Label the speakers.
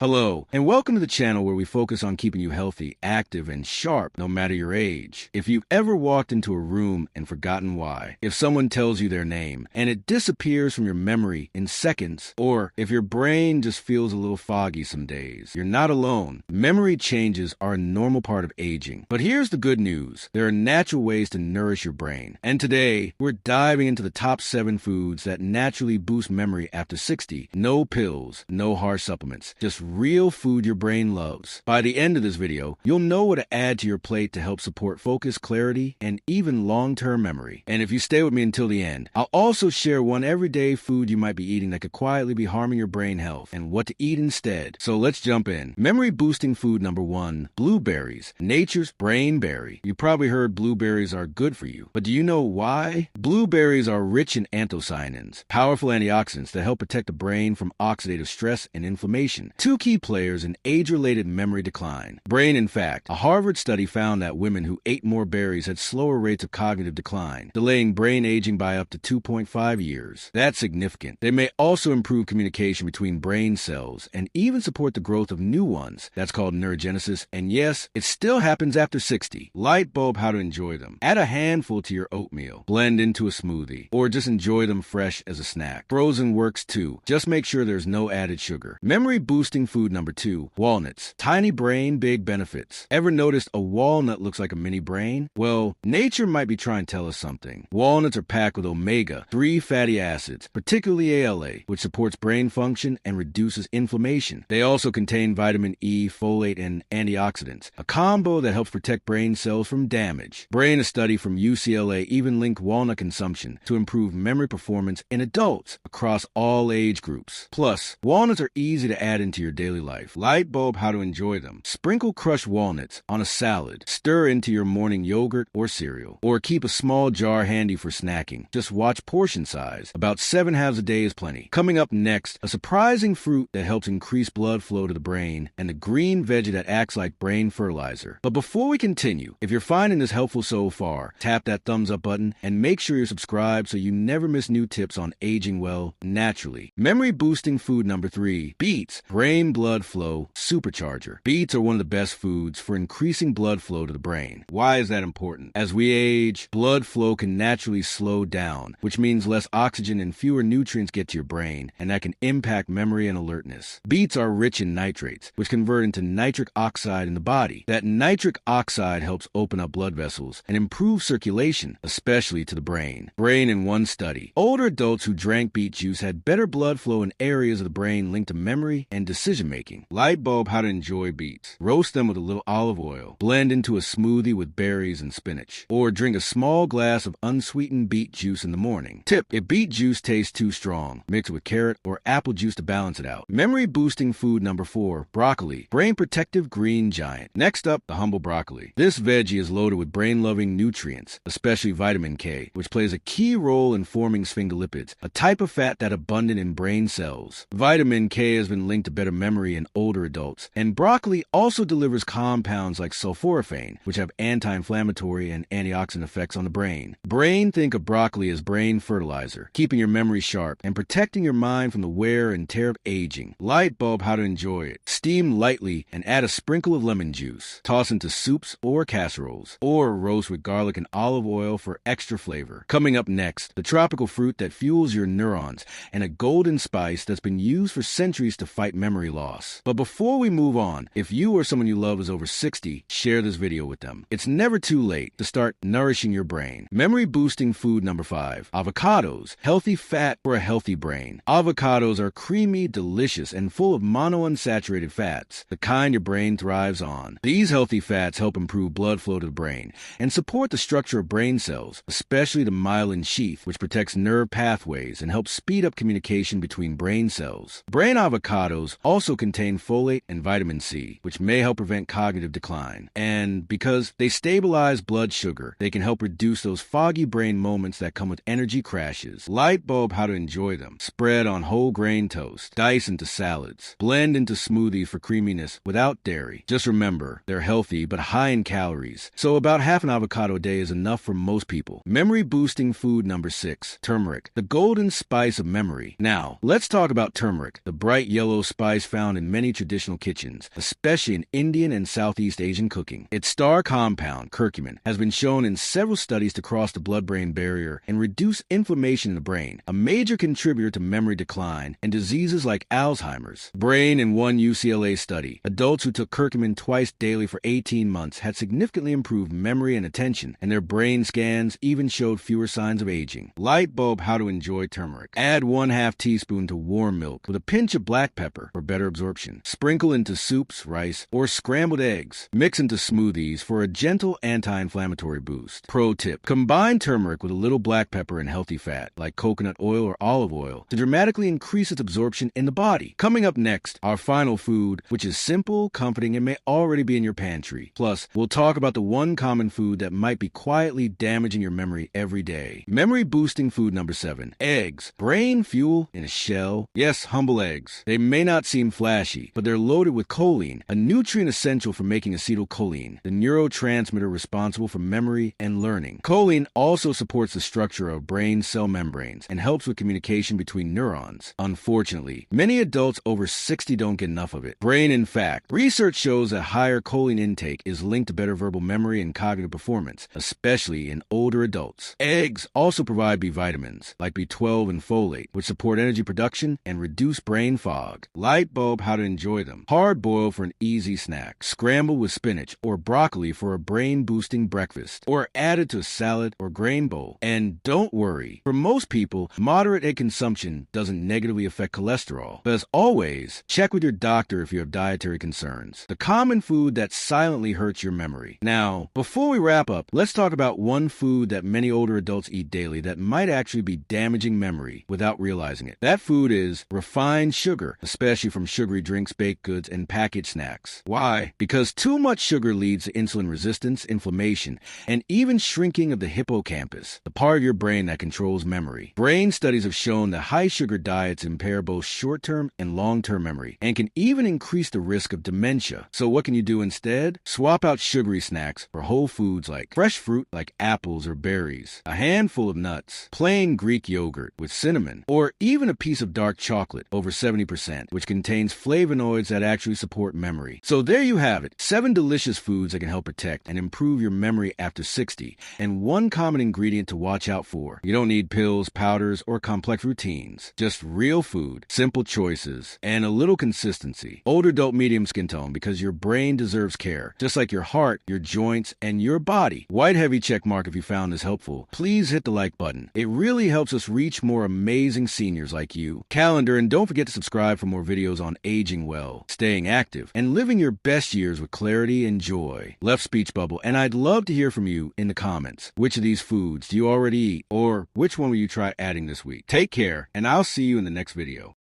Speaker 1: Hello, and welcome to the channel where we focus on keeping you healthy, active, and sharp no matter your age. If you've ever walked into a room and forgotten why, if someone tells you their name and it disappears from your memory in seconds, or if your brain just feels a little foggy some days, you're not alone. Memory changes are a normal part of aging. But here's the good news. There are natural ways to nourish your brain. And today, we're diving into the top 7 foods that naturally boost memory after 60. No pills, no harsh supplements, just real food your brain loves. By the end of this video, you'll know what to add to your plate to help support focus, clarity, and even long-term memory. And if you stay with me until the end, I'll also share one everyday food you might be eating that could quietly be harming your brain health and what to eat instead. So let's jump in. Memory-boosting food number 1, blueberries, nature's brain berry. You probably heard blueberries are good for you, but do you know why? Blueberries are rich in anthocyanins, powerful antioxidants that help protect the brain from oxidative stress and inflammation. Two key players in age-related memory decline. Brain, in fact, a Harvard study found that women who ate more berries had slower rates of cognitive decline, delaying brain aging by up to 2.5 years. That's significant. They may also improve communication between brain cells and even support the growth of new ones. That's called neurogenesis. And yes, it still happens after 60. Light bulb how to enjoy them. Add a handful to your oatmeal. Blend into a smoothie. Or just enjoy them fresh as a snack. Frozen works too. Just make sure there's no added sugar. Memory-boosting food number 2, walnuts. Tiny brain, big benefits. Ever noticed a walnut looks like a mini brain? Well, nature might be trying to tell us something. Walnuts are packed with omega-3 fatty acids, particularly ALA, which supports brain function and reduces inflammation. They also contain vitamin E, folate, and antioxidants, a combo that helps protect brain cells from damage. A study from UCLA even linked walnut consumption to improve memory performance in adults across all age groups. Plus, walnuts are easy to add into your daily life. Light bulb how to enjoy them. Sprinkle crushed walnuts on a salad. Stir into your morning yogurt or cereal. Or keep a small jar handy for snacking. Just watch portion size. About 7 halves a day is plenty. Coming up next, a surprising fruit that helps increase blood flow to the brain, and the green veggie that acts like brain fertilizer. But before we continue, if you're finding this helpful so far, tap that thumbs up button and make sure you're subscribed so you never miss new tips on aging well naturally. Memory boosting food number 3, beets. Brain blood flow supercharger. Beets are one of the best foods for increasing blood flow to the brain. Why is that important? As we age, blood flow can naturally slow down, which means less oxygen and fewer nutrients get to your brain, and that can impact memory and alertness. Beets are rich in nitrates, which convert into nitric oxide in the body. That nitric oxide helps open up blood vessels and improve circulation, especially to the brain. In one study, older adults who drank beet juice had better blood flow in areas of the brain linked to memory and decision-making. Light bulb how to enjoy beets. Roast them with a little olive oil. Blend into a smoothie with berries and spinach. Or drink a small glass of unsweetened beet juice in the morning. Tip: if beet juice tastes too strong, mix it with carrot or apple juice to balance it out. Memory-boosting food number 4, broccoli. Brain-protective green giant. Next up, the humble broccoli. This veggie is loaded with brain-loving nutrients, especially vitamin K, which plays a key role in forming sphingolipids, a type of fat that's abundant in brain cells. Vitamin K has been linked to better memory in older adults, and broccoli also delivers compounds like sulforaphane, which have anti-inflammatory and antioxidant effects on the brain. Think of broccoli as brain fertilizer, keeping your memory sharp and protecting your mind from the wear and tear of aging. Light bulb how to enjoy it. Steam lightly and add a sprinkle of lemon juice. Toss into soups or casseroles, or roast with garlic and olive oil for extra flavor. Coming up next, the tropical fruit that fuels your neurons, and a golden spice that's been used for centuries to fight memory loss. But before we move on, if you or someone you love is over 60, share this video with them. It's never too late to start nourishing your brain. Memory-boosting food number 5, avocados. Healthy fat for a healthy brain. Avocados are creamy, delicious, and full of monounsaturated fats, the kind your brain thrives on. These healthy fats help improve blood flow to the brain and support the structure of brain cells, especially the myelin sheath, which protects nerve pathways and helps speed up communication between brain cells. Brain avocados also contain folate and vitamin C, which may help prevent cognitive decline. And because they stabilize blood sugar, they can help reduce those foggy brain moments that come with energy crashes. Light bulb how to enjoy them. Spread on whole grain toast. Dice into salads. Blend into smoothies for creaminess without dairy. Just remember, they're healthy but high in calories, so about half an avocado a day is enough for most people. Memory-boosting food number 6, turmeric, the golden spice of memory. Now, let's talk about turmeric, the bright yellow spice found in many traditional kitchens, especially in Indian and Southeast Asian cooking. Its star compound, curcumin, has been shown in several studies to cross the blood-brain barrier and reduce inflammation in the brain, a major contributor to memory decline and diseases like Alzheimer's. Brain in one UCLA study, adults who took curcumin twice daily for 18 months had significantly improved memory and attention, and their brain scans even showed fewer signs of aging. Light bulb how to enjoy turmeric. Add 1/2 teaspoon to warm milk with a pinch of black pepper for better absorption. Sprinkle into soups, rice, or scrambled eggs. Mix into smoothies for a gentle anti-inflammatory boost. Pro tip: combine turmeric with a little black pepper and healthy fat, like coconut oil or olive oil, to dramatically increase its absorption in the body. Coming up next, our final food, which is simple, comforting, and may already be in your pantry. Plus, we'll talk about the one common food that might be quietly damaging your memory every day. Memory-boosting food number 7. Eggs. Brain fuel in a shell. Yes, humble eggs. They may not seem flashy, but they're loaded with choline, a nutrient essential for making acetylcholine, the neurotransmitter responsible for memory and learning. Choline also supports the structure of brain cell membranes and helps with communication between neurons. Unfortunately, many adults over 60 don't get enough of it. Brain in fact. Research shows that higher choline intake is linked to better verbal memory and cognitive performance, especially in older adults. Eggs also provide B vitamins, like B12 and folate, which support energy production and reduce brain fog. Light bulb how to enjoy them. Hard boil for an easy snack. Scramble with spinach or broccoli for a brain-boosting breakfast, or add it to a salad or grain bowl. And don't worry, for most people, moderate egg consumption doesn't negatively affect cholesterol. But as always, check with your doctor if you have dietary concerns. The common food that silently hurts your memory. Now, before we wrap up, let's talk about one food that many older adults eat daily that might actually be damaging memory without realizing it. That food is refined sugar, especially from sugary drinks, baked goods, and packaged snacks. Why? Because too much sugar leads to insulin resistance, inflammation, and even shrinking of the hippocampus, the part of your brain that controls memory. Brain studies have shown that high sugar diets impair both short-term and long-term memory, and can even increase the risk of dementia. So what can you do instead? Swap out sugary snacks for whole foods like fresh fruit like apples or berries, a handful of nuts, plain Greek yogurt with cinnamon, or even a piece of dark chocolate over 70%, which contains flavonoids that actually support memory. So there you have it, 7 delicious foods that can help protect and improve your memory after 60, and one common ingredient to watch out for. You don't need pills, powders, or complex routines. Just real food, simple choices, and a little consistency. Older adult medium skin tone, because your brain deserves care, just like your heart, your joints, and your body. White heavy check mark if you found this helpful. Please hit the like button. It really helps us reach more amazing seniors like you. Calendar, and don't forget to subscribe for more videos on aging well, staying active, and living your best years with clarity and joy. Left speech bubble, and I'd love to hear from you in the comments. Which of these foods do you already eat, or which one will you try adding this week? Take care, and I'll see you in the next video.